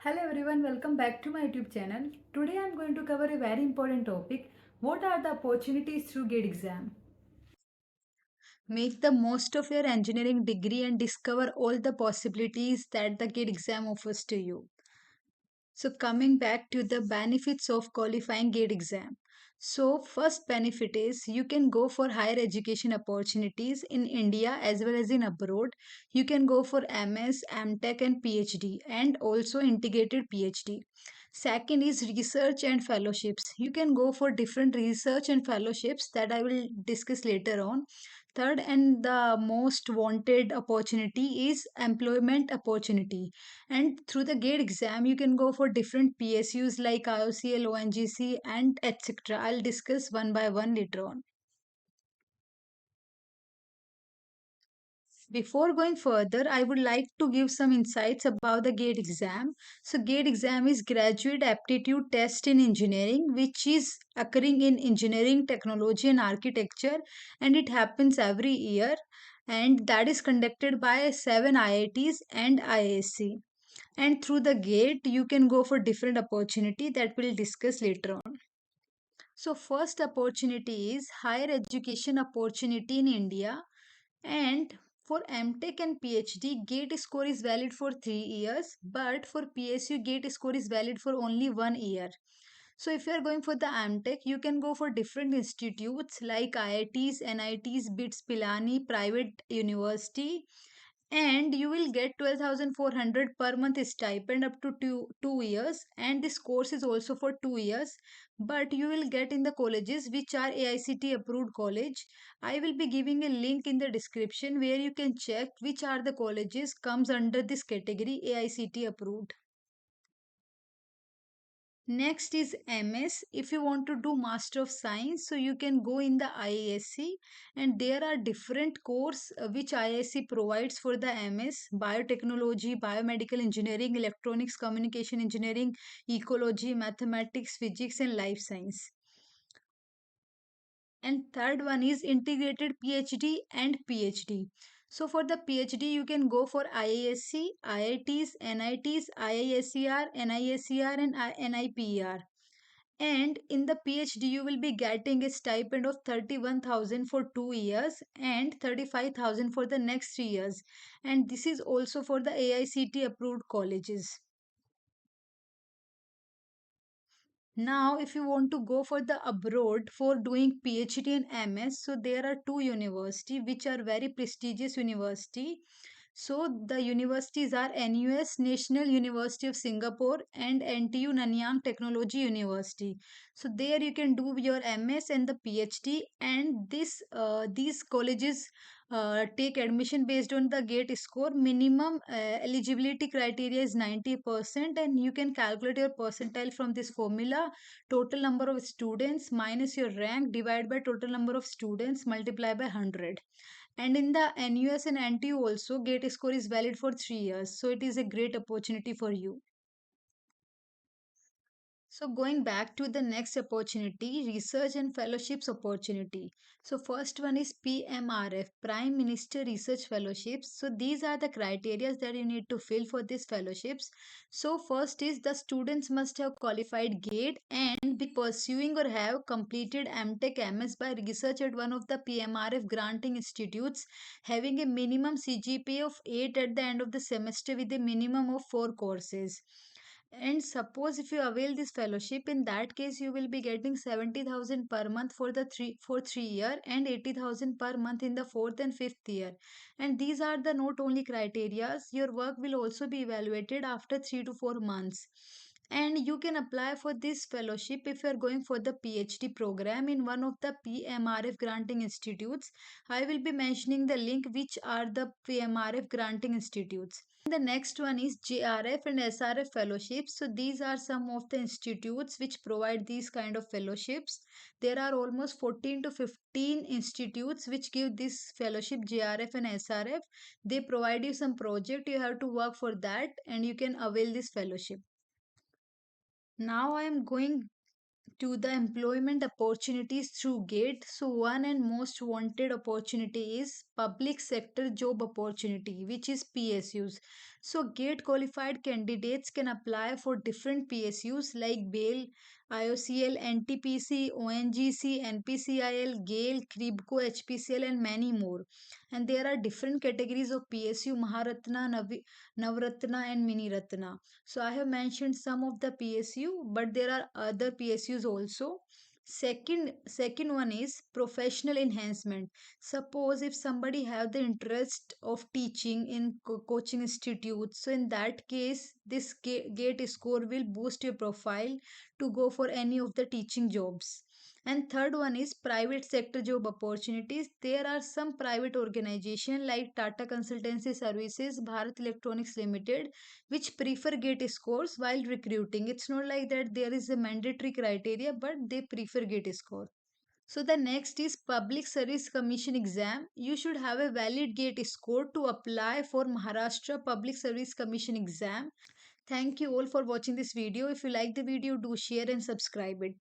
Hello everyone, welcome back to my YouTube channel. Today I am going to cover a very important topic. What are the opportunities through GATE exam? Make the most of your engineering degree and discover all the possibilities that the GATE exam offers to you. So coming back to the benefits of qualifying GATE exam. So first benefit is you can go for higher education opportunities in India as well as in abroad. You can go for MS, MTech and PhD and also integrated PhD. Second is research and fellowships. You can go for different research and fellowships that I will discuss later on. Third and the most wanted opportunity is employment opportunity. And through the GATE exam, you can go for different PSUs like IOCL, ONGC, and etc. I'll discuss one by one later on. Before going further, I would like to give some insights about the GATE exam. So, GATE exam is Graduate Aptitude Test in Engineering, which is occurring in engineering, technology, and architecture, and it happens every year. And that is conducted by seven IITs and IISc. And through the GATE, you can go for different opportunity that we'll discuss later on. So, first opportunity is higher education opportunity in India, and for MTech and PhD, GATE score is valid for 3 years, but for PSU, GATE score is valid for only 1 year. So, if you are going for the MTech, you can go for different institutes like IITs, NITs, BITS, Pilani, private university, and you will get 12,400 per month stipend up to two years, and this course is also for 2 years, but you will get in the colleges which are AICT approved college. I will be giving a link in the description where you can check which are the colleges comes under this category AICT approved. Next is MS. If you want to do Master of Science, so you can go in the IISc, and there are different course which IISc provides for the MS: biotechnology, biomedical engineering, electronics communication engineering, ecology, mathematics, physics and life science. And third one is integrated PhD and PhD. So for the PhD, you can go for IISc, IITs, NITs, IISER, NISER, and NIPER. And in the PhD, you will be getting a stipend of 31,000 for 2 years and 35,000 for the next 3 years. And this is also for the AICT approved colleges. Now, if you want to go for the abroad for doing PhD and MS, so there are two universities which are very prestigious university. So the universities are NUS National University of Singapore and NTU Nanyang Technology University. So there you can do your MS and the PhD, and these colleges take admission based on the GATE score. Minimum eligibility criteria is 90%, and you can calculate your percentile from this formula: total number of students minus your rank divided by total number of students multiplied by 100. And in the NUS and NTU also, GATE score is valid for 3 years. So it is a great opportunity for you. So going back to the next opportunity, research and fellowships opportunity. So first one is PMRF, Prime Minister Research Fellowships. So these are the criteria that you need to fill for these fellowships. So first is the students must have qualified GATE and be pursuing or have completed MTech MS by research at one of the PMRF granting institutes, having a minimum CGPA of 8 at the end of the semester with a minimum of 4 courses. And suppose if you avail this fellowship, in that case you will be getting 70,000 per month for the 3 year and 80,000 per month in the fourth and fifth year. And these are the not only criterias, your work will also be evaluated after 3 to 4 months. And you can apply for this fellowship if you are going for the PhD program in one of the PMRF granting institutes. I will be mentioning the link which are the PMRF granting institutes. The next one is JRF and SRF fellowships. So these are some of the institutes which provide these kind of fellowships. There are almost 14 to 15 institutes which give this fellowship, JRF and SRF. They provide you some project, you have to work for that, and you can avail this fellowship. Now I am going to the employment opportunities through GATE. So one and most wanted opportunity is public sector job opportunity, which is PSUs. So, GATE qualified candidates can apply for different PSUs like BAIL, IOCL, NTPC, ONGC, NPCIL, GAIL, CRIBCO, HPCL, and many more. And there are different categories of PSU: Maharatna, Navratna, and Mini Ratna. So, I have mentioned some of the PSU, but there are other PSUs also. Second one is professional enhancement. Suppose if somebody have the interest of teaching in coaching institutes, so in that case this gate score will boost your profile to go for any of the teaching jobs. And third one is private sector job opportunities. There are some private organization like Tata Consultancy Services, Bharat Electronics Limited, which prefer gate scores while recruiting. It's not like that there is a mandatory criteria, but they prefer gate score. So the next is Public Service Commission exam. You should have a valid GATE score to apply for Maharashtra Public Service Commission exam. Thank you all for watching this video. If you like the video, do share and subscribe it.